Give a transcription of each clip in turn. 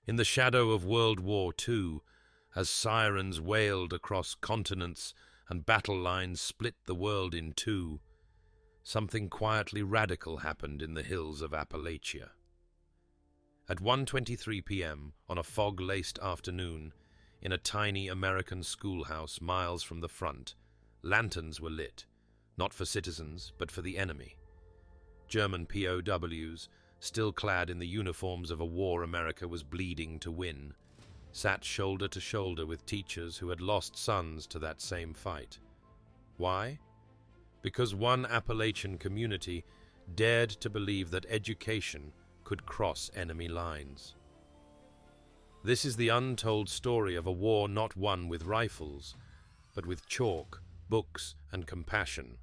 In the shadow of World War II, as sirens wailed across continents and battle lines split the world in two, something quietly radical happened in the hills of Appalachia. At 1:23 p.m. on a fog-laced afternoon, in a tiny American schoolhouse miles from the front, lanterns were lit, not for citizens, but for the enemy. German POWs, still clad in the uniforms of a war America was bleeding to win, sat shoulder to shoulder with teachers who had lost sons to that same fight. Why? Because one Appalachian community dared to believe that education could cross enemy lines. This is the untold story of a war not won with rifles, but with chalk, books, and compassion.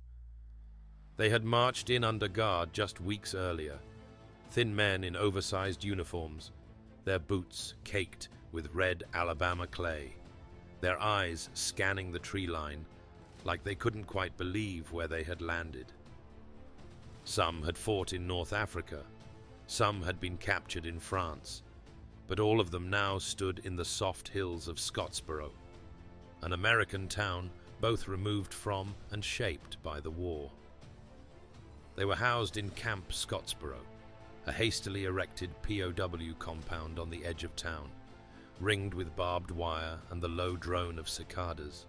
They had marched in under guard just weeks earlier, thin men in oversized uniforms, their boots caked with red Alabama clay, their eyes scanning the tree line like they couldn't quite believe where they had landed. Some had fought in North Africa, some had been captured in France, but all of them now stood in the soft hills of Scottsboro, an American town both removed from and shaped by the war. They were housed in Camp Scottsboro, a hastily erected POW compound on the edge of town, ringed with barbed wire and the low drone of cicadas.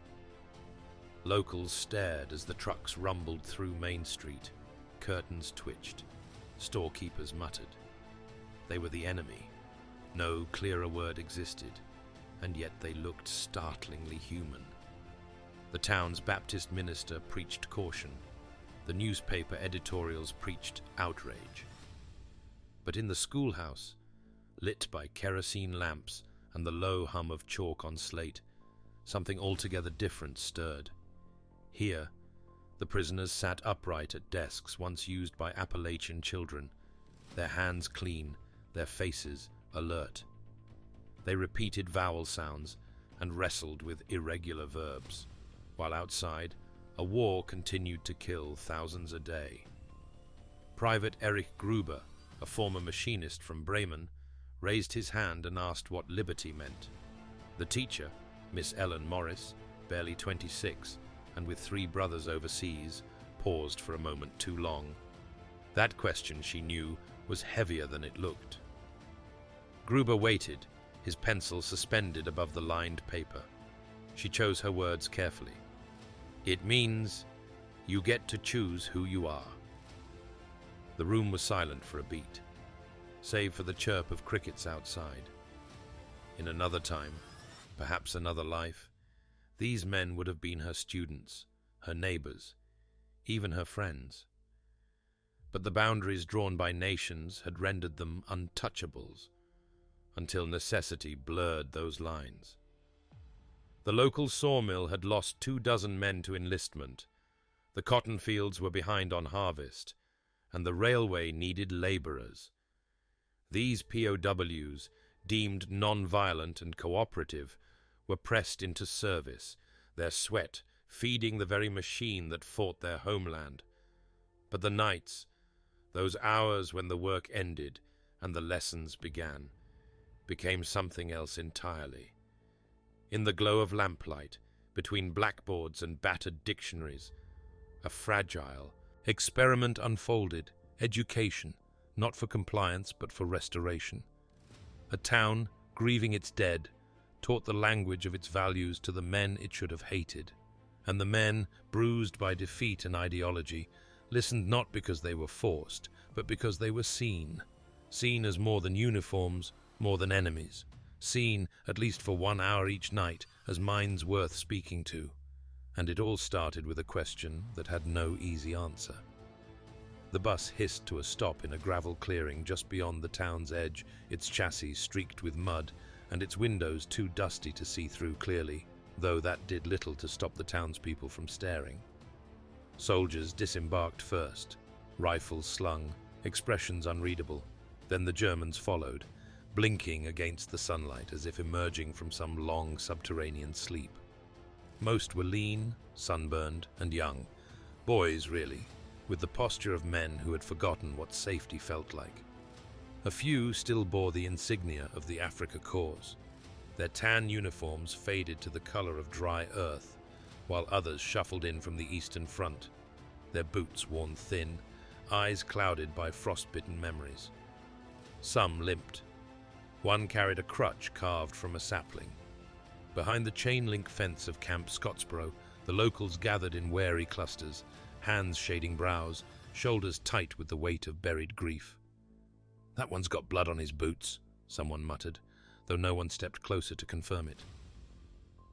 Locals stared as the trucks rumbled through Main Street. Curtains twitched. Storekeepers muttered. They were the enemy. No clearer word existed, and yet they looked startlingly human. The town's Baptist minister preached caution. The newspaper editorials preached outrage. But in the schoolhouse, lit by kerosene lamps and the low hum of chalk on slate, something altogether different stirred. Here, the prisoners sat upright at desks once used by Appalachian children, their hands clean, their faces alert. They repeated vowel sounds and wrestled with irregular verbs, while outside, a war continued to kill thousands a day. Private Erich Gruber, a former machinist from Bremen, raised his hand and asked what liberty meant. The teacher, Miss Ellen Morris, barely 26, and with 3 brothers overseas, paused for a moment too long. That question, she knew, was heavier than it looked. Gruber waited, his pencil suspended above the lined paper. She chose her words carefully. It means you get to choose who you are. The room was silent for a beat, save for the chirp of crickets outside. In another time, perhaps another life, these men would have been her students, her neighbors, even her friends. But the boundaries drawn by nations had rendered them untouchables, until necessity blurred those lines. The local sawmill had lost 24 men to enlistment, the cotton fields were behind on harvest, and the railway needed laborers. These POWs, deemed non-violent and cooperative, were pressed into service, their sweat feeding the very machine that fought their homeland. But the nights, those hours when the work ended and the lessons began, became something else entirely. In the glow of lamplight, between blackboards and battered dictionaries, a fragile experiment unfolded, education, not for compliance but for restoration. A town, grieving its dead, taught the language of its values to the men it should have hated, and the men, bruised by defeat and ideology, listened not because they were forced, but because they were seen as more than uniforms, more than enemies, seen, at least for 1 hour each night, as minds worth speaking to. And it all started with a question that had no easy answer. The bus hissed to a stop in a gravel clearing just beyond the town's edge, its chassis streaked with mud, and its windows too dusty to see through clearly, though that did little to stop the townspeople from staring. Soldiers disembarked first, rifles slung, expressions unreadable. Then the Germans followed, blinking against the sunlight as if emerging from some long subterranean sleep. Most were lean, sunburned, and young. Boys, really, with the posture of men who had forgotten what safety felt like. A few still bore the insignia of the Africa cause. Their tan uniforms faded to the color of dry earth, while others shuffled in from the Eastern Front, their boots worn thin, eyes clouded by frost-bitten memories. Some limped. One carried a crutch carved from a sapling. Behind the chain-link fence of Camp Scottsboro, the locals gathered in wary clusters, hands shading brows, shoulders tight with the weight of buried grief. "That one's got blood on his boots," someone muttered, though no one stepped closer to confirm it.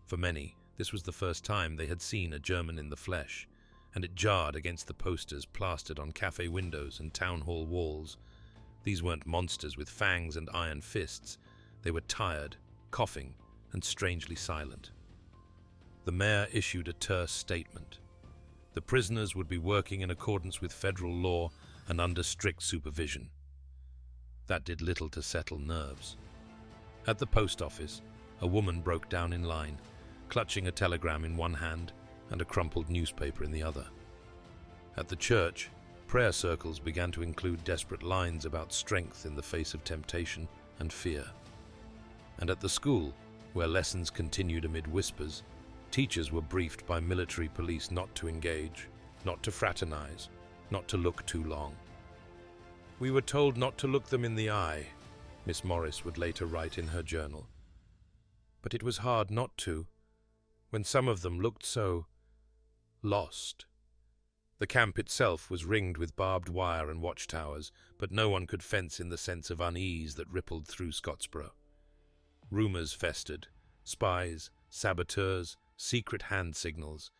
For many, this was the first time they had seen a German in the flesh, and it jarred against the posters plastered on cafe windows and town hall walls. These weren't monsters with fangs and iron fists. They were tired, coughing, and strangely silent. The mayor issued a terse statement. The prisoners would be working in accordance with federal law and under strict supervision. That did little to settle nerves. At the post office, a woman broke down in line, clutching a telegram in one hand and a crumpled newspaper in the other. At the church, prayer circles began to include desperate lines about strength in the face of temptation and fear. And at the school, where lessons continued amid whispers, teachers were briefed by military police not to engage, not to fraternize, not to look too long. "We were told not to look them in the eye," Miss Morris would later write in her journal. "But it was hard not to, when some of them looked so lost." The camp itself was ringed with barbed wire and watchtowers, but no one could fence in the sense of unease that rippled through Scottsboro. Rumors festered, spies, saboteurs, secret hand signals,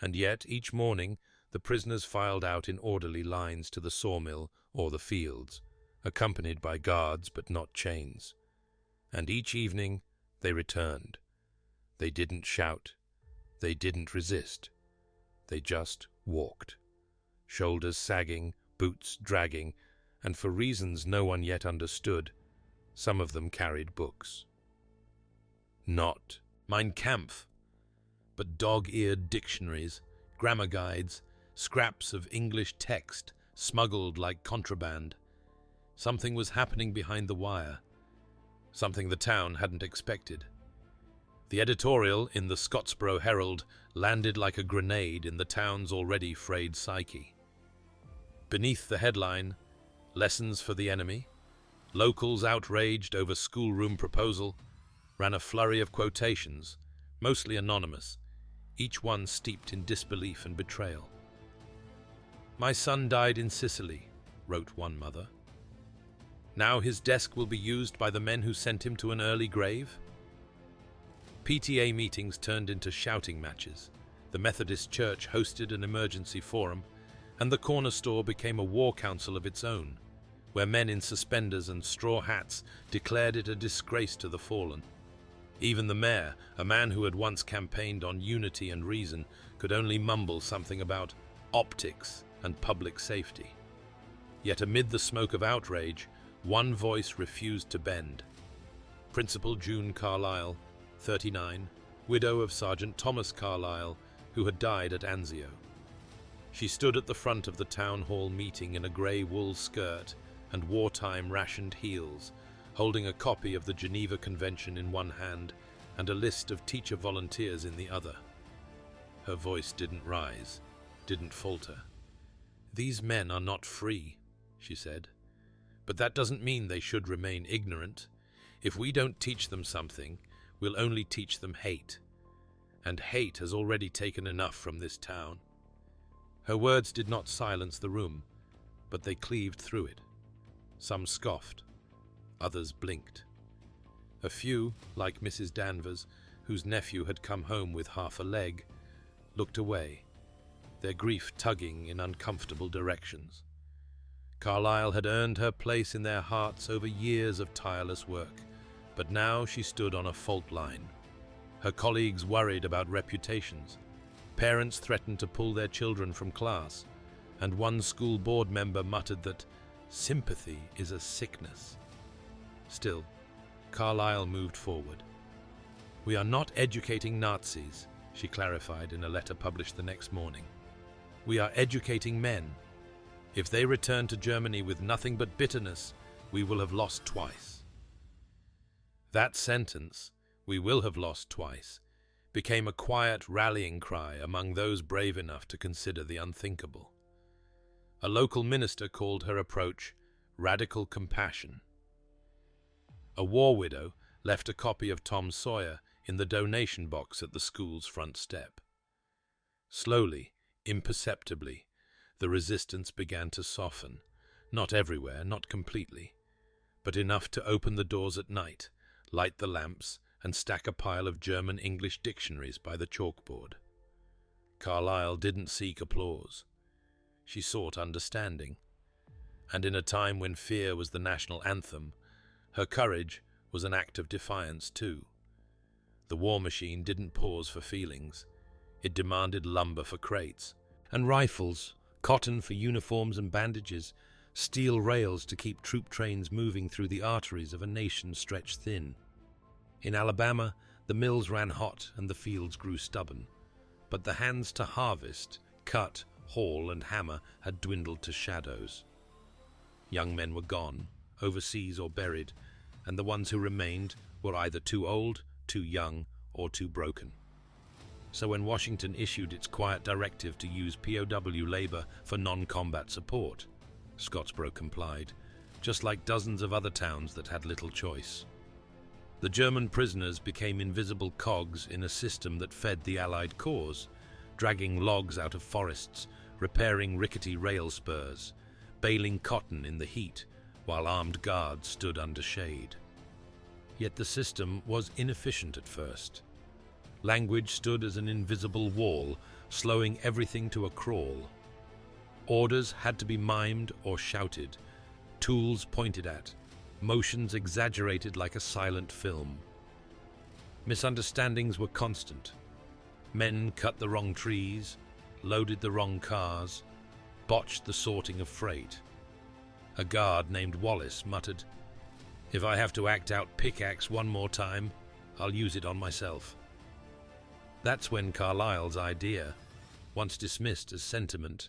and yet each morning the prisoners filed out in orderly lines to the sawmill or the fields, accompanied by guards but not chains. And each evening they returned. They didn't shout. They didn't resist. They just walked, shoulders sagging, boots dragging, and for reasons no one yet understood, some of them carried books. Not Mein Kampf, but dog-eared dictionaries, grammar guides, scraps of English text smuggled like contraband. Something was happening behind the wire, something the town hadn't expected. The editorial in the Scottsboro Herald landed like a grenade in the town's already frayed psyche. Beneath the headline, "Lessons for the Enemy," locals outraged over schoolroom proposal, ran a flurry of quotations, mostly anonymous, each one steeped in disbelief and betrayal. "My son died in Sicily," wrote one mother. "Now his desk will be used by the men who sent him to an early grave?" PTA meetings turned into shouting matches. The Methodist Church hosted an emergency forum, and the corner store became a war council of its own, where men in suspenders and straw hats declared it a disgrace to the fallen. Even the mayor, a man who had once campaigned on unity and reason, could only mumble something about optics and public safety. Yet amid the smoke of outrage, one voice refused to bend. Principal June Carlyle, 39, widow of Sergeant Thomas Carlyle, who had died at Anzio. She stood at the front of the town hall meeting in a grey wool skirt and wartime rationed heels, holding a copy of the Geneva Convention in one hand and a list of teacher volunteers in the other. Her voice didn't rise, didn't falter. "These men are not free," she said. "But that doesn't mean they should remain ignorant. If we don't teach them something, we'll only teach them hate. And hate has already taken enough from this town." Her words did not silence the room, but they cleaved through it. Some scoffed. Others blinked. A few, like Mrs. Danvers, whose nephew had come home with half a leg, looked away, their grief tugging in uncomfortable directions. Carlyle had earned her place in their hearts over years of tireless work, but now she stood on a fault line. Her colleagues worried about reputations. Parents threatened to pull their children from class, and one school board member muttered that sympathy is a sickness. Still, Carlyle moved forward. "We are not educating Nazis," she clarified in a letter published the next morning. "We are educating men. If they return to Germany with nothing but bitterness, we will have lost twice." That sentence, "we will have lost twice," became a quiet rallying cry among those brave enough to consider the unthinkable. A local minister called her approach radical compassion. A war widow left a copy of Tom Sawyer in the donation box at the school's front step. Slowly, imperceptibly, the resistance began to soften, not everywhere, not completely, but enough to open the doors at night, light the lamps, and stack a pile of German-English dictionaries by the chalkboard. Carlyle didn't seek applause. She sought understanding. And in a time when fear was the national anthem, her courage was an act of defiance too. The war machine didn't pause for feelings. It demanded lumber for crates, and rifles, cotton for uniforms and bandages, steel rails to keep troop trains moving through the arteries of a nation stretched thin. In Alabama, the mills ran hot and the fields grew stubborn, but the hands to harvest, cut, haul, and hammer had dwindled to shadows. Young men were gone, overseas or buried, and the ones who remained were either too old, too young, or too broken. So when Washington issued its quiet directive to use POW labor for non-combat support, Scottsboro complied, just like dozens of other towns that had little choice. The German prisoners became invisible cogs in a system that fed the Allied cause, dragging logs out of forests, repairing rickety rail spurs, baling cotton in the heat, while armed guards stood under shade. Yet the system was inefficient at first. Language stood as an invisible wall, slowing everything to a crawl. Orders had to be mimed or shouted, tools pointed at, motions exaggerated like a silent film. Misunderstandings were constant. Men cut the wrong trees, loaded the wrong cars, botched the sorting of freight. A guard named Wallace muttered, "If I have to act out pickaxe one more time, I'll use it on myself." That's when Carlyle's idea, once dismissed as sentiment,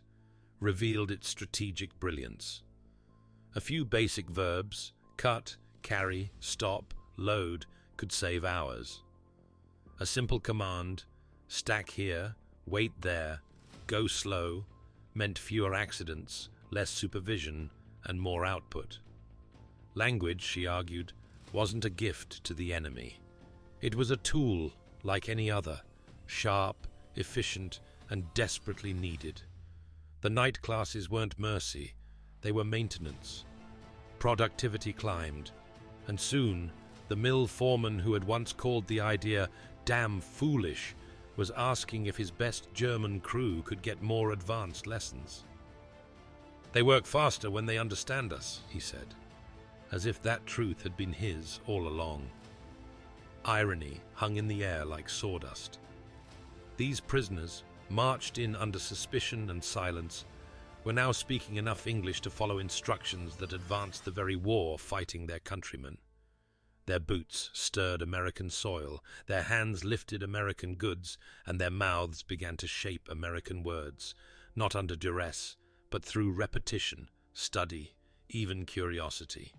revealed its strategic brilliance. A few basic verbs, cut, carry, stop, load, could save hours. A simple command, stack here, wait there, go slow, meant fewer accidents, less supervision, and more output. Language, she argued, wasn't a gift to the enemy. It was a tool like any other, sharp, efficient, and desperately needed. The night classes weren't mercy, they were maintenance. Productivity climbed, and soon the mill foreman who had once called the idea damn foolish was asking if his best German crew could get more advanced lessons. "They work faster when they understand us," he said, as if that truth had been his all along. Irony hung in the air like sawdust. These prisoners, marched in under suspicion and silence, were now speaking enough English to follow instructions that advanced the very war fighting their countrymen. Their boots stirred American soil, their hands lifted American goods, and their mouths began to shape American words, not under duress, but through repetition, study, even curiosity.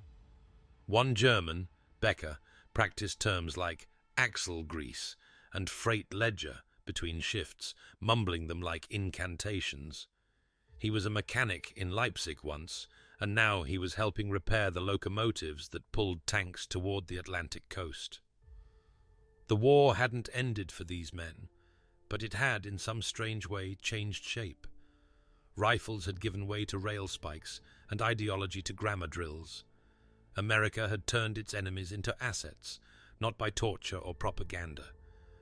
One German, Becker, practiced terms like axle grease and freight ledger between shifts, mumbling them like incantations. He was a mechanic in Leipzig once, and now he was helping repair the locomotives that pulled tanks toward the Atlantic coast. The war hadn't ended for these men, but it had, in some strange way, changed shape. Rifles had given way to rail spikes and ideology to grammar drills. America had turned its enemies into assets, not by torture or propaganda,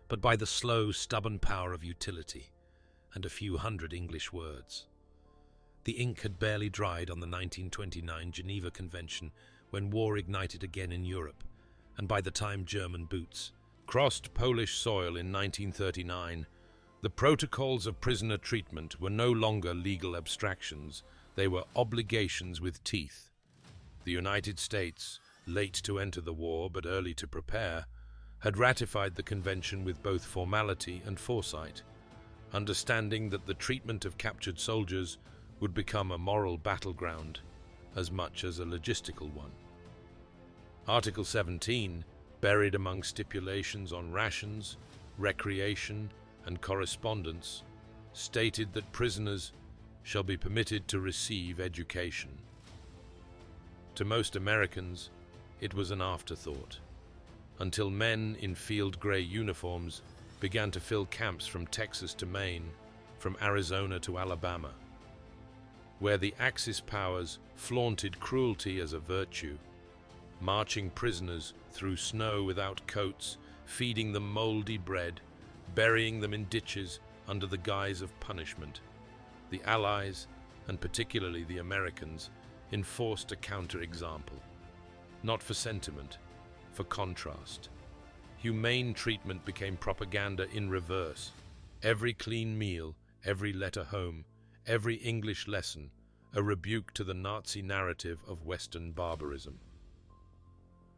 but by the slow, stubborn power of utility and a few hundred English words. The ink had barely dried on the 1929 Geneva Convention when war ignited again in Europe, and by the time German boots crossed Polish soil in 1939, the protocols of prisoner treatment were no longer legal abstractions, they were obligations with teeth. The United States, late to enter the war but early to prepare, had ratified the convention with both formality and foresight, understanding that the treatment of captured soldiers would become a moral battleground as much as a logistical one. Article 17, buried among stipulations on rations, recreation, and correspondence, stated that prisoners shall be permitted to receive education. To most Americans, it was an afterthought, until men in field gray uniforms began to fill camps from Texas to Maine, from Arizona to Alabama, where the Axis powers flaunted cruelty as a virtue, marching prisoners through snow without coats, feeding them moldy bread, burying them in ditches under the guise of punishment. The Allies, and particularly the Americans, enforced a counterexample, not for sentiment, for contrast. Humane treatment became propaganda in reverse. Every clean meal, every letter home, every English lesson, a rebuke to the Nazi narrative of Western barbarism.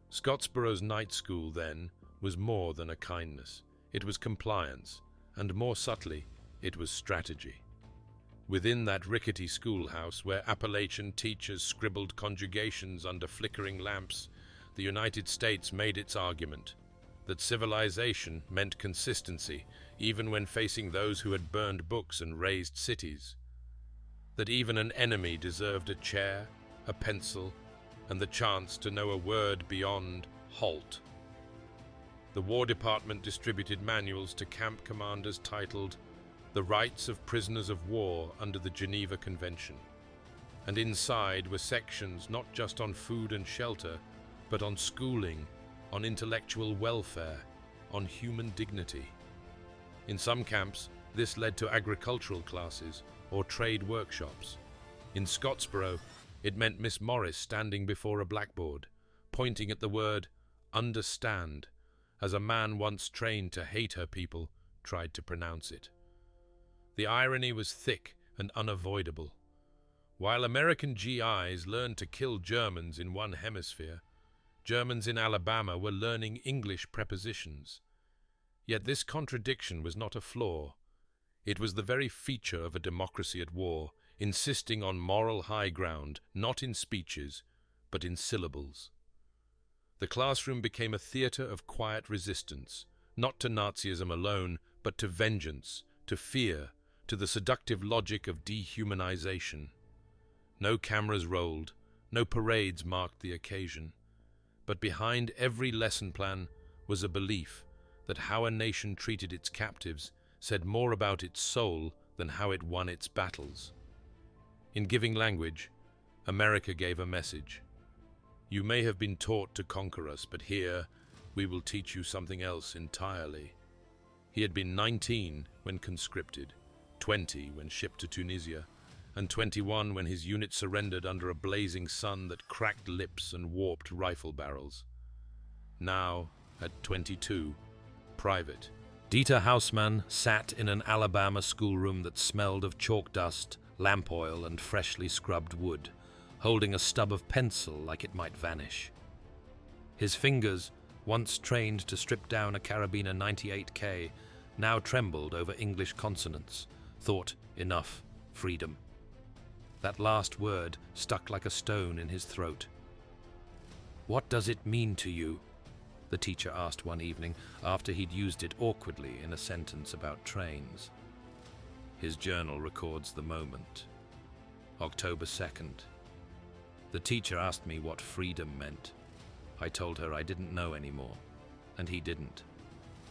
Scottsborough's night school, then, was more than a kindness. It was compliance, and more subtly, it was strategy. Within that rickety schoolhouse, where Appalachian teachers scribbled conjugations under flickering lamps, the United States made its argument that civilization meant consistency, even when facing those who had burned books and razed cities. That even an enemy deserved a chair, a pencil, and the chance to know a word beyond halt. The War Department distributed manuals to camp commanders titled "The Rights of Prisoners of War under the Geneva Convention," and inside were sections not just on food and shelter, but on schooling, on intellectual welfare, on human dignity. In some camps, this led to agricultural classes or trade workshops. In Scottsboro, it meant Miss Morris standing before a blackboard, pointing at the word "understand," as a man once trained to hate her people tried to pronounce it. The irony was thick and unavoidable. While American GIs learned to kill Germans in one hemisphere, Germans in Alabama were learning English prepositions. Yet this contradiction was not a flaw. It was the very feature of a democracy at war, insisting on moral high ground, not in speeches, but in syllables. The classroom became a theater of quiet resistance, not to Nazism alone, but to vengeance, to fear, to the seductive logic of dehumanization. No cameras rolled, no parades marked the occasion, but behind every lesson plan was a belief that how a nation treated its captives said more about its soul than how it won its battles. In giving language, America gave a message. You may have been taught to conquer us, but here we will teach you something else entirely. He had been 19 when conscripted, 20 when shipped to Tunisia, and 21 when his unit surrendered under a blazing sun that cracked lips and warped rifle barrels. Now, at 22, private, Dieter Hausmann sat in an Alabama schoolroom that smelled of chalk dust, lamp oil, and freshly scrubbed wood, holding a stub of pencil like it might vanish. His fingers, once trained to strip down a Carabiner 98K, now trembled over English consonants, thought, enough, freedom. That last word stuck like a stone in his throat. "What does it mean to you?" the teacher asked one evening after he'd used it awkwardly in a sentence about trains. His journal records the moment. October 2nd. The teacher asked me what freedom meant. I told her I didn't know anymore, and he didn't.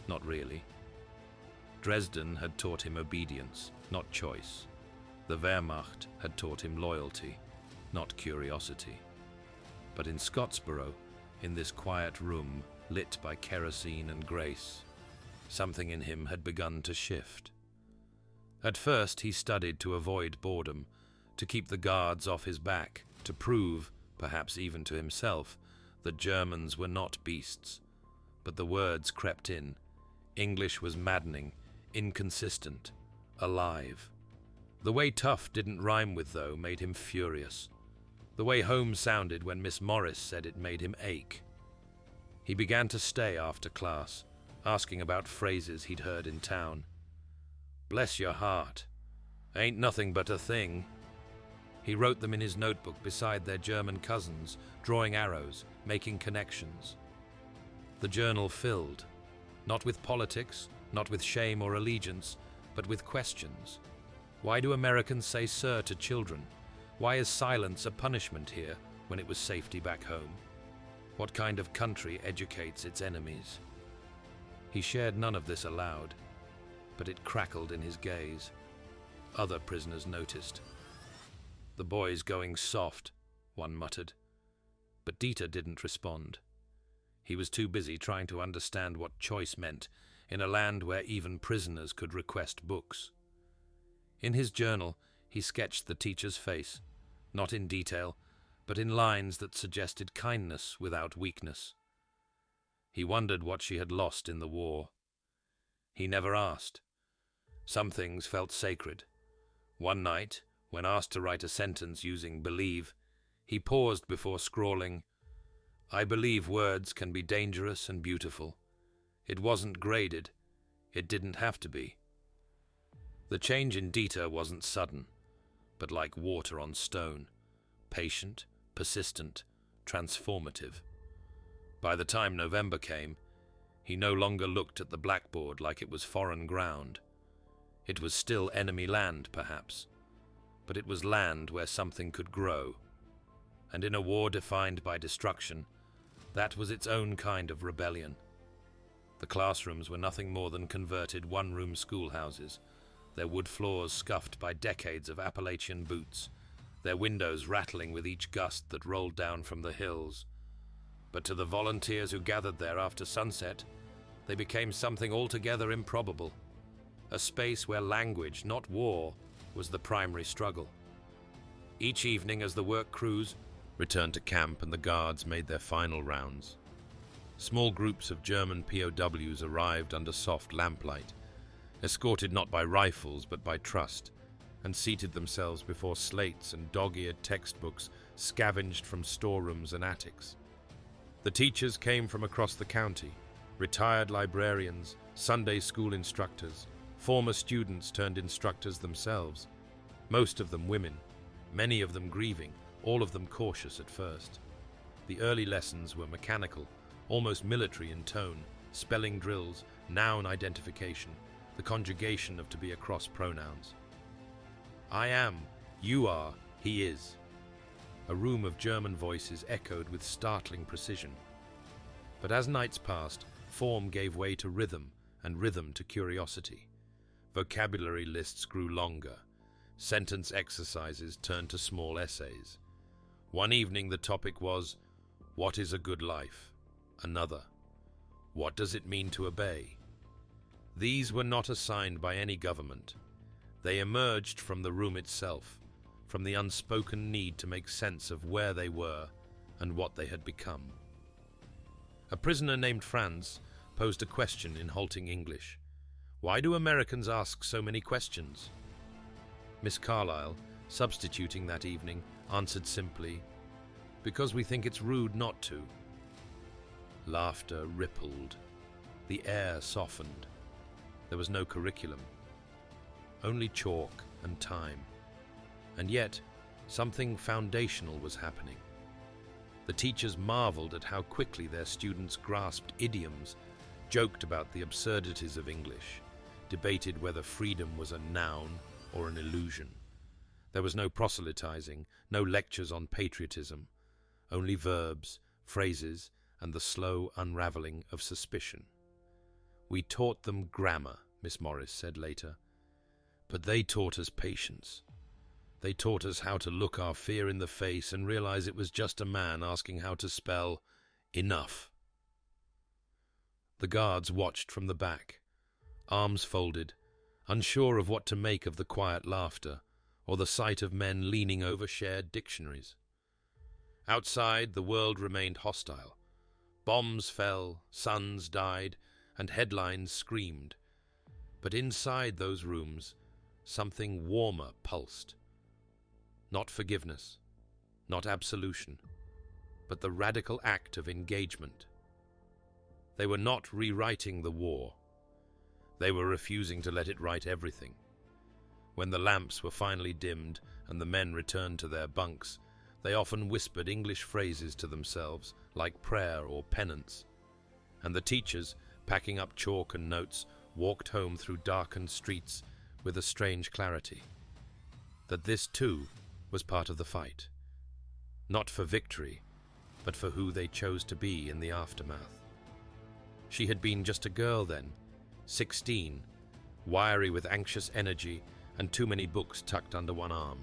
Not really. Dresden had taught him obedience, not choice. The Wehrmacht had taught him loyalty, not curiosity. But in Scottsboro, in this quiet room lit by kerosene and grace, something in him had begun to shift. At first he studied to avoid boredom, to keep the guards off his back, to prove, perhaps even to himself, that Germans were not beasts. But the words crept in. English was maddening, inconsistent, alive. The way tough didn't rhyme with though made him furious. The way home sounded when Miss Morris said it made him ache. He began to stay after class, asking about phrases he'd heard in town. "Bless your heart, ain't nothing but a thing." He wrote them in his notebook beside their German cousins, drawing arrows, making connections. The journal filled, not with politics, not with shame or allegiance, but with questions. Why do Americans say sir to children? Why is silence a punishment here when it was safety back home? What kind of country educates its enemies? He shared none of this aloud, but it crackled in his gaze. Other prisoners noticed. "The boy's going soft," one muttered. But Dieter didn't respond. He was too busy trying to understand what choice meant in a land where even prisoners could request books. In his journal, he sketched the teacher's face, not in detail, but in lines that suggested kindness without weakness. He wondered what she had lost in the war. He never asked. Some things felt sacred. One night, when asked to write a sentence using believe, he paused before scrawling, "I believe words can be dangerous and beautiful. It wasn't graded. It didn't have to be." The change in Dieter wasn't sudden, but like water on stone, patient, persistent, transformative. By the time November came, he no longer looked at the blackboard like it was foreign ground. It was still enemy land, perhaps, but it was land where something could grow. And in a war defined by destruction, that was its own kind of rebellion. The classrooms were nothing more than converted one-room schoolhouses, their wood floors scuffed by decades of Appalachian boots, their windows rattling with each gust that rolled down from the hills. But to the volunteers who gathered there after sunset, they became something altogether improbable, a space where language, not war, was the primary struggle. Each evening as the work crews returned to camp and the guards made their final rounds, small groups of German POWs arrived under soft lamplight, escorted not by rifles but by trust, and seated themselves before slates and dog-eared textbooks scavenged from storerooms and attics. The teachers came from across the county, retired librarians, Sunday school instructors, former students turned instructors themselves, most of them women, many of them grieving, all of them cautious at first. The early lessons were mechanical, almost military in tone, spelling drills, noun identification, the conjugation of to-be-across pronouns. I am, you are, he is. A room of German voices echoed with startling precision. But as nights passed, form gave way to rhythm, and rhythm to curiosity. Vocabulary lists grew longer. Sentence exercises turned to small essays. One evening the topic was, what is a good life? Another, what does it mean to obey? These were not assigned by any government. They emerged from the room itself, from the unspoken need to make sense of where they were and what they had become. A prisoner named Franz posed a question in halting English. Why do Americans ask so many questions? Miss Carlyle, substituting that evening, answered simply, because we think it's rude not to. Laughter rippled. The air softened. There was no curriculum. Only chalk and time. And yet, something foundational was happening. The teachers marveled at how quickly their students grasped idioms, joked about the absurdities of English, debated whether freedom was a noun or an illusion. There was no proselytizing, no lectures on patriotism, only verbs, phrases, and the slow unraveling of suspicion. We taught them grammar, Miss Morris said later, but they taught us patience. They taught us how to look our fear in the face and realize it was just a man asking how to spell enough. The guards watched from the back, arms folded, unsure of what to make of the quiet laughter or the sight of men leaning over shared dictionaries. Outside, the world remained hostile. Bombs fell, sons died, and headlines screamed. But inside those rooms, something warmer pulsed. Not forgiveness, not absolution, but the radical act of engagement. They were not rewriting the war. They were refusing to let it write everything. When the lamps were finally dimmed and the men returned to their bunks, they often whispered English phrases to themselves, like prayer or penance. And the teachers, packing up chalk and notes, walked home through darkened streets with a strange clarity. That this, too, was part of the fight. Not for victory, but for who they chose to be in the aftermath. She had been just a girl then, 16, wiry with anxious energy and too many books tucked under one arm.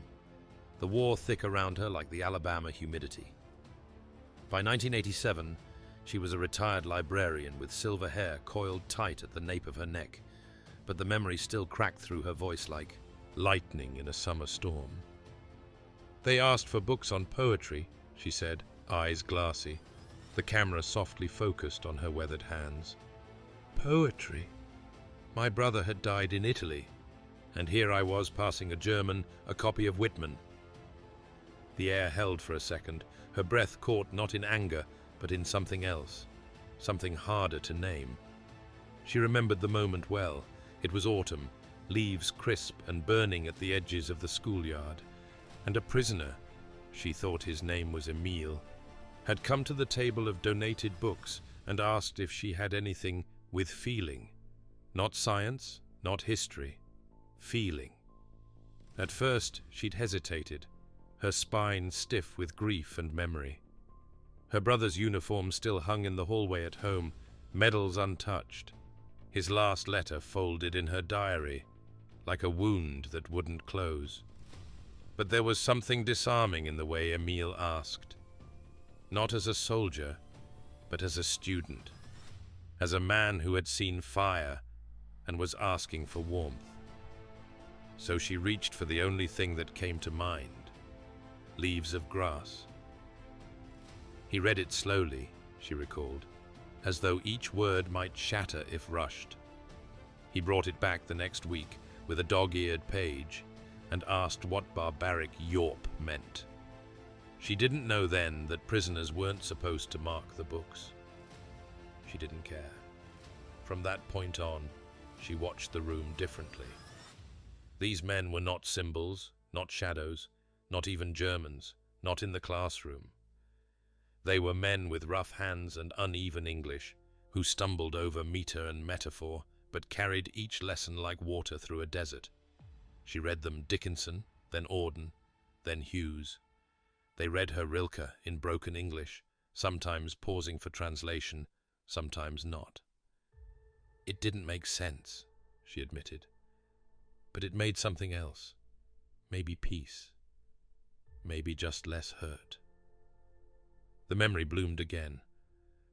The war thick around her like the Alabama humidity. By 1987, she was a retired librarian with silver hair coiled tight at the nape of her neck, but the memory still cracked through her voice like lightning in a summer storm. "They asked for books on poetry," she said, eyes glassy, the camera softly focused on her weathered hands. "Poetry? My brother had died in Italy, and here I was passing a German a copy of Whitman." The air held for a second, her breath caught not in anger, but in something else, something harder to name. She remembered the moment well. It was autumn, leaves crisp and burning at the edges of the schoolyard, and a prisoner, she thought his name was Emile, had come to the table of donated books and asked if she had anything with feeling. Not science, not history. Feeling. At first she'd hesitated, her spine stiff with grief and memory. Her brother's uniform still hung in the hallway at home, medals untouched. His last letter folded in her diary, like a wound that wouldn't close. But there was something disarming in the way Emile asked. Not as a soldier, but as a student. As a man who had seen fire and was asking for warmth. So she reached for the only thing that came to mind. Leaves of Grass. He read it slowly, she recalled, as though each word might shatter if rushed. He brought it back the next week with a dog-eared page and asked what barbaric "yorp" meant. She didn't know then that prisoners weren't supposed to mark the books. She didn't care. From that point on, she watched the room differently. These men were not symbols, not shadows, not even Germans, not in the classroom. They were men with rough hands and uneven English, who stumbled over meter and metaphor, but carried each lesson like water through a desert. She read them Dickinson, then Auden, then Hughes. They read her Rilke in broken English, sometimes pausing for translation, sometimes not. It didn't make sense, she admitted, but it made something else. Maybe peace. Maybe just less hurt. The memory bloomed again.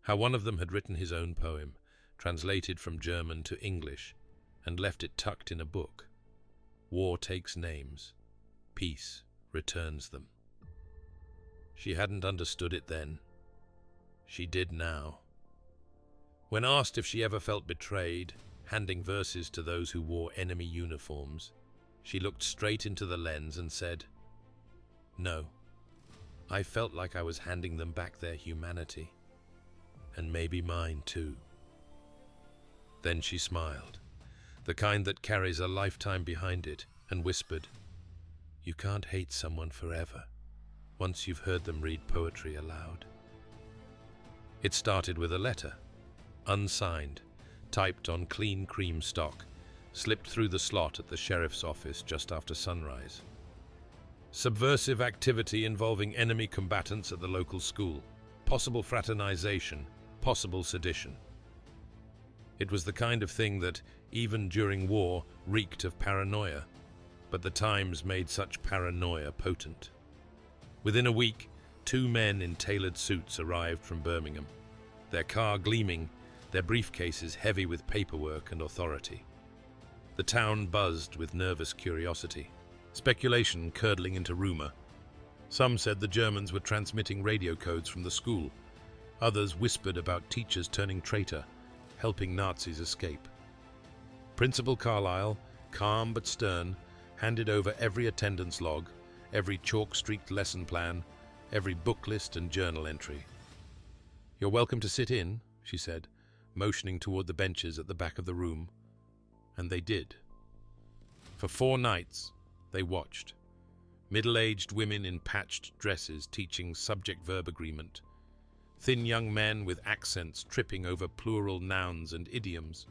How one of them had written his own poem, translated from German to English, and left it tucked in a book. War takes names. Peace returns them. She hadn't understood it then. She did now. When asked if she ever felt betrayed, handing verses to those who wore enemy uniforms, she looked straight into the lens and said, "No. I felt like I was handing them back their humanity. And maybe mine too." Then she smiled, the kind that carries a lifetime behind it, and whispered, "You can't hate someone forever, once you've heard them read poetry aloud." It started with a letter, unsigned, typed on clean cream stock, slipped through the slot at the sheriff's office just after sunrise. Subversive activity involving enemy combatants at the local school. Possible fraternization. Possible sedition. It was the kind of thing that, even during war, reeked of paranoia, but the Times made such paranoia potent. Within a week, 2 men in tailored suits arrived from Birmingham, their car gleaming, their briefcases heavy with paperwork and authority. The town buzzed with nervous curiosity. Speculation curdling into rumor. Some said the Germans were transmitting radio codes from the school. Others whispered about teachers turning traitor, helping Nazis escape. Principal Carlyle, calm but stern, handed over every attendance log, every chalk-streaked lesson plan, every book list and journal entry. "You're welcome to sit in," she said, motioning toward the benches at the back of the room. And they did. For 4 nights, they watched. Middle-aged women in patched dresses teaching subject-verb agreement. Thin young men with accents tripping over plural nouns and idioms.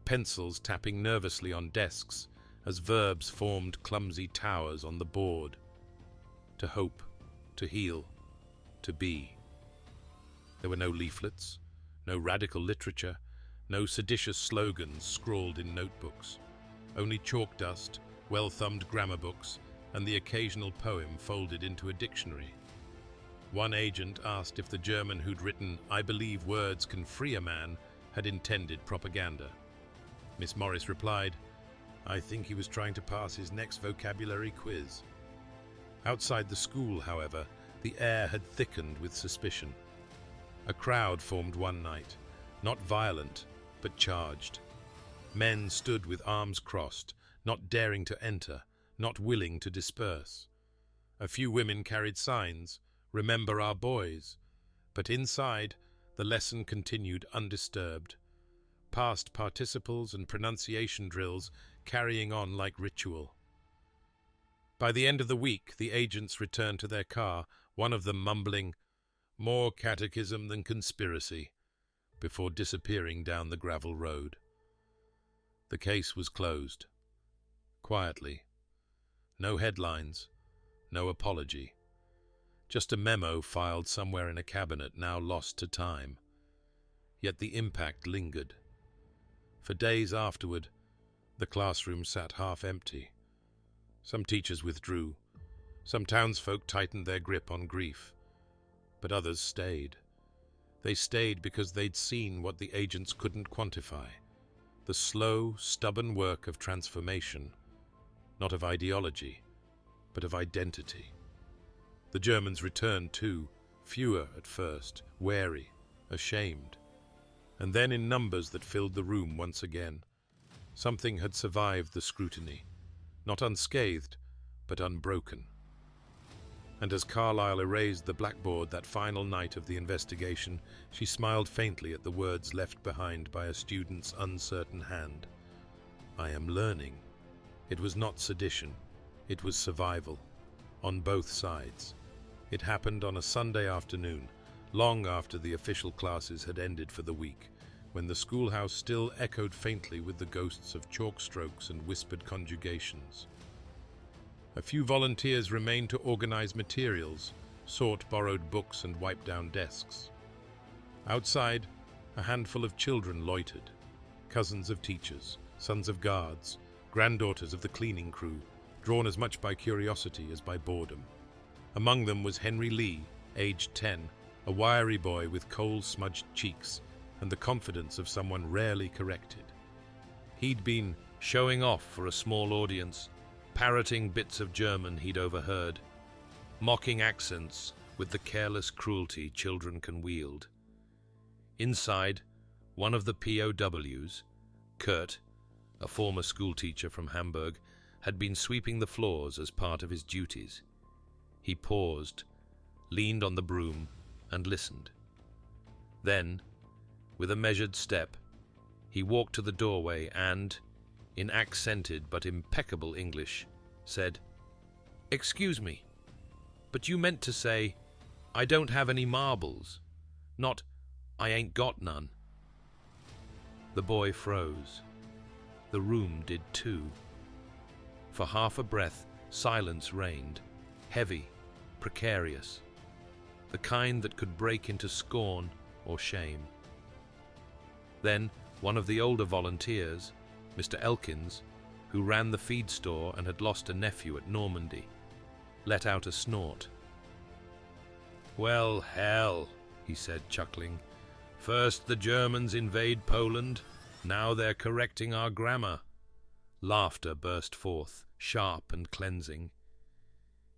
Pencils tapping nervously on desks as verbs formed clumsy towers on the board. To hope, to heal, to be. There were no leaflets, no radical literature, no seditious slogans scrawled in notebooks. Only chalk dust, well-thumbed grammar books, and the occasional poem folded into a dictionary. One agent asked if the German who'd written, "I believe words can free a man," had intended propaganda. Miss Morris replied, "I think he was trying to pass his next vocabulary quiz." Outside the school, however, the air had thickened with suspicion. A crowd formed one night, not violent, but charged. Men stood with arms crossed, not daring to enter, not willing to disperse. A few women carried signs, "Remember our boys," but inside, the lesson continued undisturbed. Past participles and pronunciation drills carrying on like ritual. By the end of the week, the agents returned to their car, one of them mumbling, "More catechism than conspiracy," before disappearing down the gravel road. The case was closed. Quietly. No headlines, no apology. Just a memo filed somewhere in a cabinet now lost to time. Yet the impact lingered. For days afterward, the classroom sat half empty. Some teachers withdrew. Some townsfolk tightened their grip on grief. But others stayed. They stayed because they'd seen what the agents couldn't quantify. The slow, stubborn work of transformation, not of ideology, but of identity. The Germans returned too, fewer at first, wary, ashamed, and then in numbers that filled the room once again. Something had survived the scrutiny, not unscathed, but unbroken. And as Carlyle erased the blackboard that final night of the investigation, she smiled faintly at the words left behind by a student's uncertain hand. "I am learning." It was not sedition. It was survival. On both sides. It happened on a Sunday afternoon, long after the official classes had ended for the week, when the schoolhouse still echoed faintly with the ghosts of chalk strokes and whispered conjugations. A few volunteers remained to organize materials, sort borrowed books and wipe down desks. Outside, a handful of children loitered, cousins of teachers, sons of guards, granddaughters of the cleaning crew, drawn as much by curiosity as by boredom. Among them was Henry Lee, aged 10, a wiry boy with coal-smudged cheeks and the confidence of someone rarely corrected. He'd been showing off for a small audience, parroting bits of German he'd overheard, mocking accents with the careless cruelty children can wield. Inside, one of the POWs, Kurt, a former schoolteacher from Hamburg, had been sweeping the floors as part of his duties. He paused, leaned on the broom, and listened. Then, with a measured step, he walked to the doorway and, in accented but impeccable English, said, "Excuse me, but you meant to say, 'I don't have any marbles,' not, 'I ain't got none.'" The boy froze. The room did too. For half a breath, silence reigned, heavy, precarious, the kind that could break into scorn or shame. Then one of the older volunteers, Mr. Elkins, who ran the feed store and had lost a nephew at Normandy, let out a snort. "Well, hell," he said, chuckling. "First the Germans invade Poland, now they're correcting our grammar." Laughter burst forth, sharp and cleansing.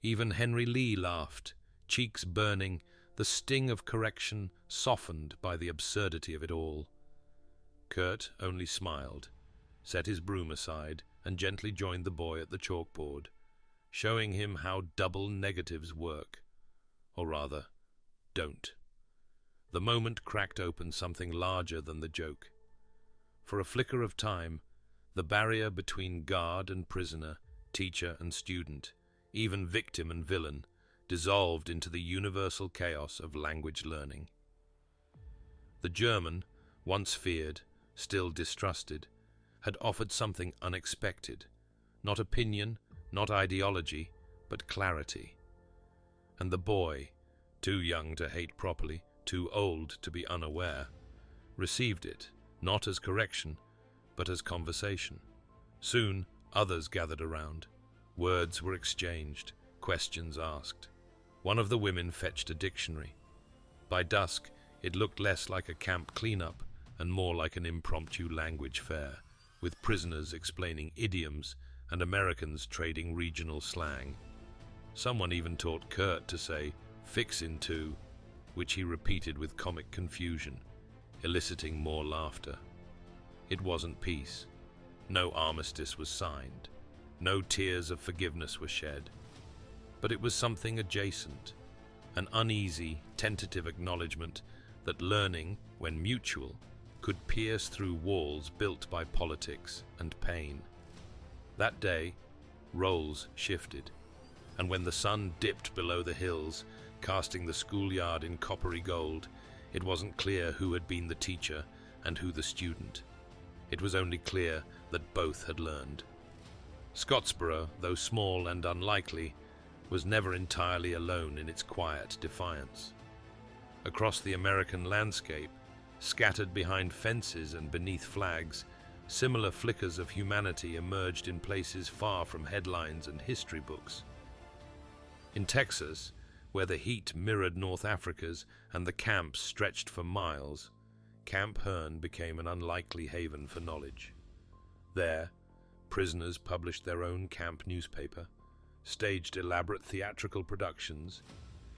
Even Henry Lee laughed, cheeks burning, the sting of correction softened by the absurdity of it all. Kurt only smiled, set his broom aside, and gently joined the boy at the chalkboard, showing him how double negatives work. Or rather, don't. The moment cracked open something larger than the joke. For a flicker of time, The barrier between guard and prisoner, teacher and student, even victim and villain, dissolved into the universal chaos of language learning. The German, once feared, still distrusted, had offered something unexpected, not opinion, not ideology, but clarity. And the boy, too young to hate properly, too old to be unaware, received it, not as correction, but as conversation. Soon, others gathered around. Words were exchanged, questions asked. One of the women fetched a dictionary. By dusk, it looked less like a camp cleanup and more like an impromptu language fair, with prisoners explaining idioms and Americans trading regional slang. Someone even taught Kurt to say, "fixin' to," which he repeated with comic confusion, eliciting more laughter. It wasn't peace. No armistice was signed. No tears of forgiveness were shed. But it was something adjacent, an uneasy, tentative acknowledgement that learning, when mutual, could pierce through walls built by politics and pain. That day, roles shifted, and when the sun dipped below the hills, casting the schoolyard in coppery gold, it wasn't clear who had been the teacher and who the student. It was only clear that both had learned. Scottsboro, though small and unlikely, was never entirely alone in its quiet defiance. Across the American landscape, scattered behind fences and beneath flags, similar flickers of humanity emerged in places far from headlines and history books. In Texas, where the heat mirrored North Africa's and the camps stretched for miles, Camp Hearn became an unlikely haven for knowledge. There, prisoners published their own camp newspaper, staged elaborate theatrical productions,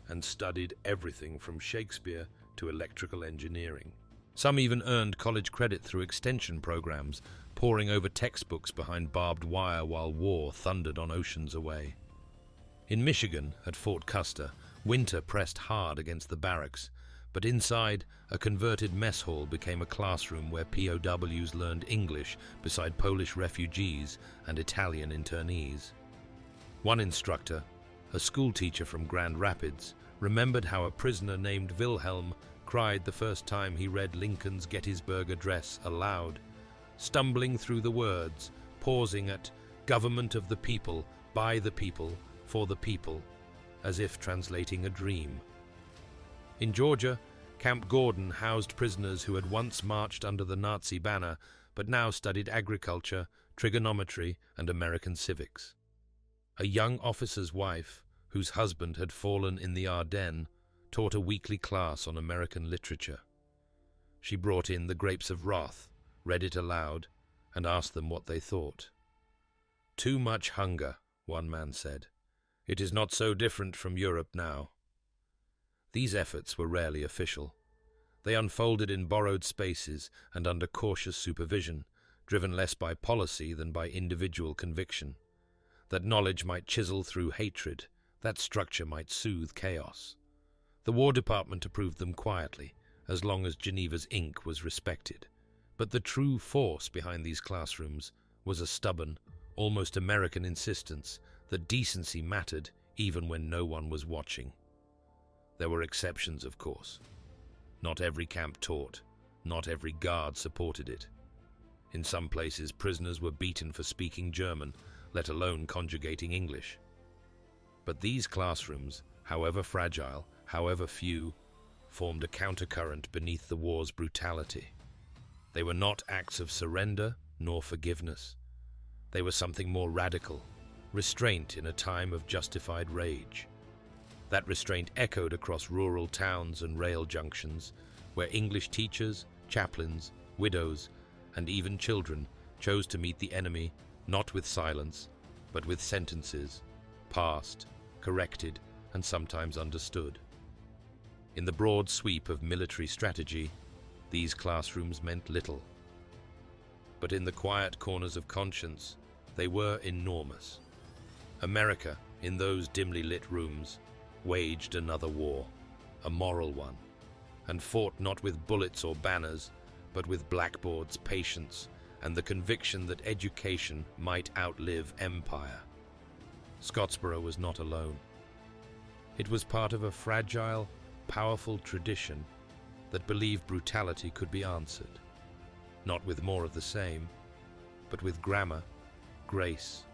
and studied everything from Shakespeare to electrical engineering. Some even earned college credit through extension programs, poring over textbooks behind barbed wire while war thundered on oceans away. In Michigan, at Fort Custer, winter pressed hard against the barracks, but inside, a converted mess hall became a classroom where POWs learned English beside Polish refugees and Italian internees. One instructor, a schoolteacher from Grand Rapids, remembered how a prisoner named Wilhelm cried the first time he read Lincoln's Gettysburg Address aloud, stumbling through the words, pausing at "government of the people, by the people, for the people," as if translating a dream. In Georgia, Camp Gordon housed prisoners who had once marched under the Nazi banner but now studied agriculture, trigonometry, and American civics. A young officer's wife, whose husband had fallen in the Ardennes, taught a weekly class on American literature. She brought in The Grapes of Wrath, read it aloud, and asked them what they thought. "Too much hunger," one man said. "It is not so different from Europe now." These efforts were rarely official. They unfolded in borrowed spaces and under cautious supervision, driven less by policy than by individual conviction. That knowledge might chisel through hatred, that structure might soothe chaos. The War Department approved them quietly, as long as Geneva's ink was respected. But the true force behind these classrooms was a stubborn, almost American insistence that decency mattered even when no one was watching. There were exceptions, of course. Not every camp taught, not every guard supported it. In some places, prisoners were beaten for speaking German, let alone conjugating English. But these classrooms, however fragile, however few, formed a countercurrent beneath the war's brutality. They were not acts of surrender nor forgiveness. They were something more radical, restraint in a time of justified rage. That restraint echoed across rural towns and rail junctions, where English teachers, chaplains, widows, and even children chose to meet the enemy not with silence, but with sentences, passed, corrected, and sometimes understood. In the broad sweep of military strategy, these classrooms meant little. But in the quiet corners of conscience, they were enormous. America, in those dimly lit rooms, waged another war, a moral one, and fought not with bullets or banners, but with blackboards, patience, and the conviction that education might outlive empire. Scottsboro was not alone. It was part of a fragile, powerful tradition that believed brutality could be answered, not with more of the same, but with grammar, grace,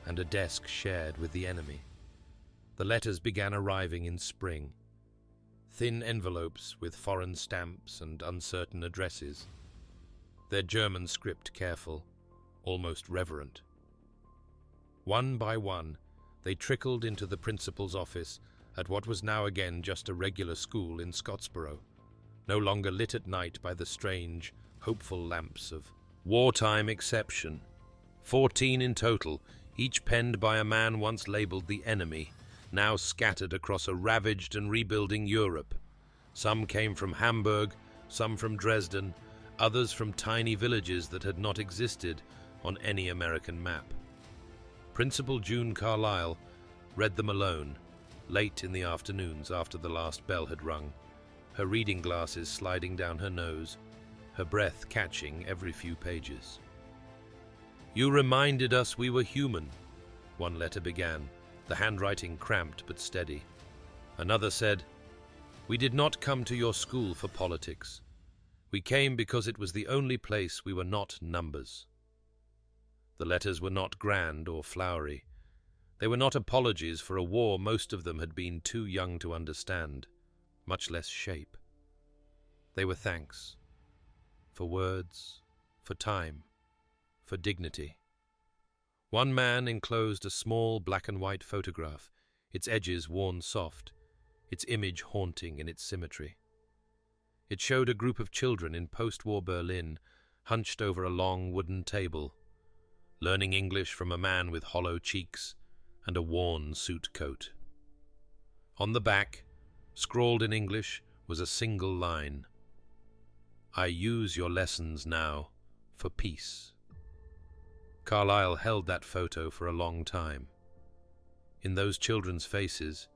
and a desk shared with the enemy. The letters began arriving in spring. Thin envelopes with foreign stamps and uncertain addresses. Their German script careful, almost reverent. One by one, they trickled into the principal's office at what was now again just a regular school in Scottsboro, no longer lit at night by the strange, hopeful lamps of wartime exception. 14 in total, each penned by a man once labeled the enemy, now scattered across a ravaged and rebuilding Europe. Some came from Hamburg, some from Dresden, others from tiny villages that had not existed on any American map. Principal June Carlyle read them alone, late in the afternoons after the last bell had rung, her reading glasses sliding down her nose, her breath catching every few pages. "You reminded us we were human," one letter began, the handwriting cramped but steady. Another said, "We did not come to your school for politics. We came because it was the only place we were not numbers." The letters were not grand or flowery. They were not apologies for a war most of them had been too young to understand, much less shape. They were thanks. For words, for time, for dignity. One man enclosed a small black and white photograph, its edges worn soft, its image haunting in its symmetry. It showed a group of children in post-war Berlin, hunched over a long wooden table, learning English from a man with hollow cheeks and a worn suit coat. On the back, scrawled in English, was a single line: "I use your lessons now for peace." Carlyle held that photo for a long time. In those children's faces,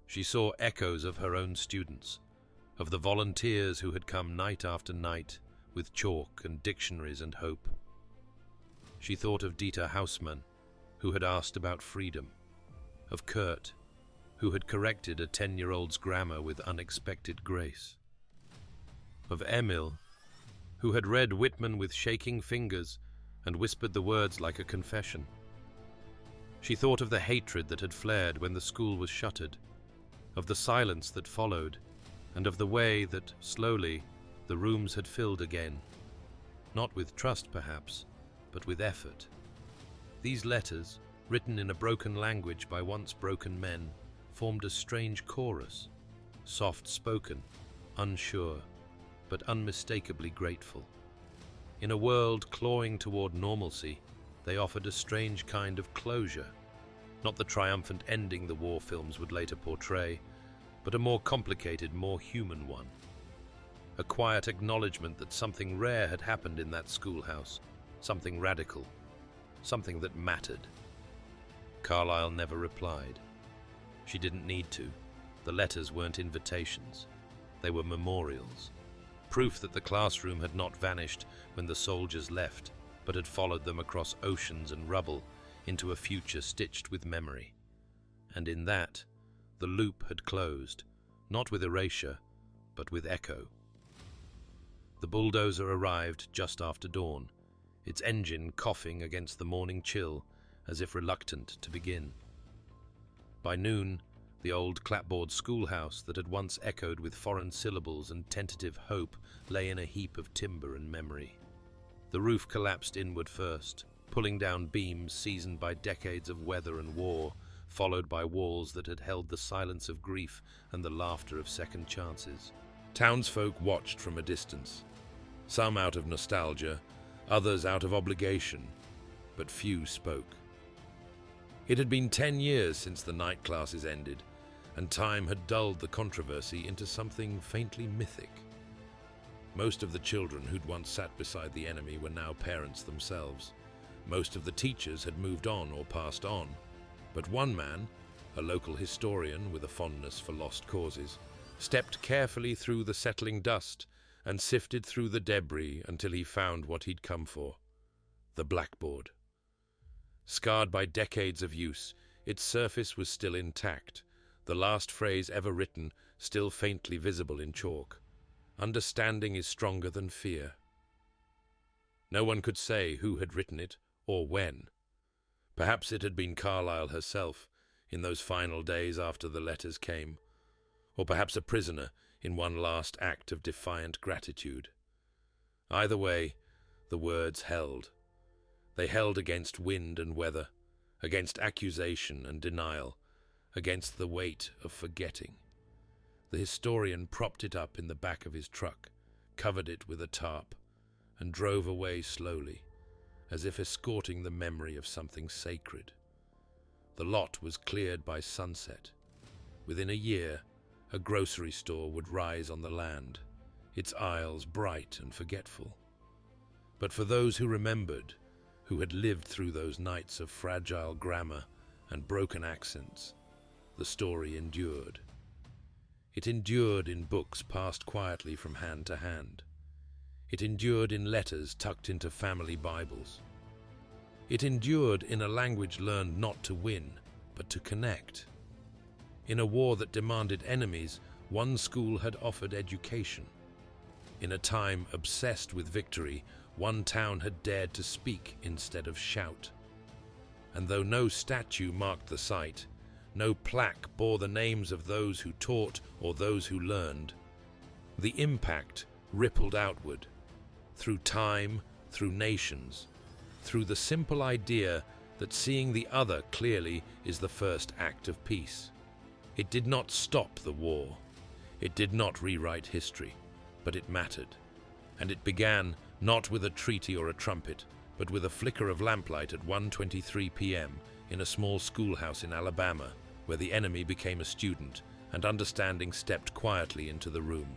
she saw echoes of her own students, of the volunteers who had come night after night with chalk and dictionaries and hope. She thought of Dieter Hausmann, who had asked about freedom, of Kurt, who had corrected a 10-year-old's grammar with unexpected grace, of Emil, who had read Whitman with shaking fingers and whispered the words like a confession. She thought of the hatred that had flared when the school was shuttered, of the silence that followed, and of the way that, slowly, the rooms had filled again, not with trust perhaps, but with effort. These letters, written in a broken language by once broken men, formed a strange chorus, soft-spoken, unsure, but unmistakably grateful. In a world clawing toward normalcy, they offered a strange kind of closure, not the triumphant ending the war films would later portray, but a more complicated, more human one. A quiet acknowledgement that something rare had happened in that schoolhouse, something radical, something that mattered. Carlyle never replied. She didn't need to. The letters weren't invitations. They were memorials. Proof that the classroom had not vanished when the soldiers left, but had followed them across oceans and rubble into a future stitched with memory. And in that, the loop had closed, not with erasure, but with echo. The bulldozer arrived just after dawn, its engine coughing against the morning chill as if reluctant to begin. By noon, the old clapboard schoolhouse that had once echoed with foreign syllables and tentative hope lay in a heap of timber and memory. The roof collapsed inward first, pulling down beams seasoned by decades of weather and war, followed by walls that had held the silence of grief and the laughter of second chances. Townsfolk watched from a distance, some out of nostalgia, others out of obligation, but few spoke. It had been 10 years since the night classes ended, and time had dulled the controversy into something faintly mythic. Most of the children who'd once sat beside the enemy were now parents themselves. Most of the teachers had moved on or passed on, but one man, a local historian with a fondness for lost causes, stepped carefully through the settling dust and sifted through the debris until he found what he'd come for: the blackboard. Scarred by decades of use, its surface was still intact, the last phrase ever written still faintly visible in chalk. Understanding is stronger than fear. No one could say who had written it or when. Perhaps it had been Carlyle herself in those final days after the letters came, or perhaps a prisoner in one last act of defiant gratitude. Either way, the words held. They held against wind and weather, against accusation and denial, against the weight of forgetting. The historian propped it up in the back of his truck, covered it with a tarp, and drove away slowly, as if escorting the memory of something sacred. The lot was cleared by sunset. Within a year, a grocery store would rise on the land, its aisles bright and forgetful. But for those who remembered, who had lived through those nights of fragile grammar and broken accents, the story endured. It endured in books passed quietly from hand to hand. It endured in letters tucked into family Bibles. It endured in a language learned not to win, but to connect. In a war that demanded enemies, one school had offered education. In a time obsessed with victory, one town had dared to speak instead of shout. And though no statue marked the site, no plaque bore the names of those who taught or those who learned, the impact rippled outward, through time, through nations, through the simple idea that seeing the other clearly is the first act of peace. It did not stop the war. It did not rewrite history, but it mattered. And it began not with a treaty or a trumpet, but with a flicker of lamplight at 1:23 p.m. in a small schoolhouse in Alabama, where the enemy became a student, and understanding stepped quietly into the room.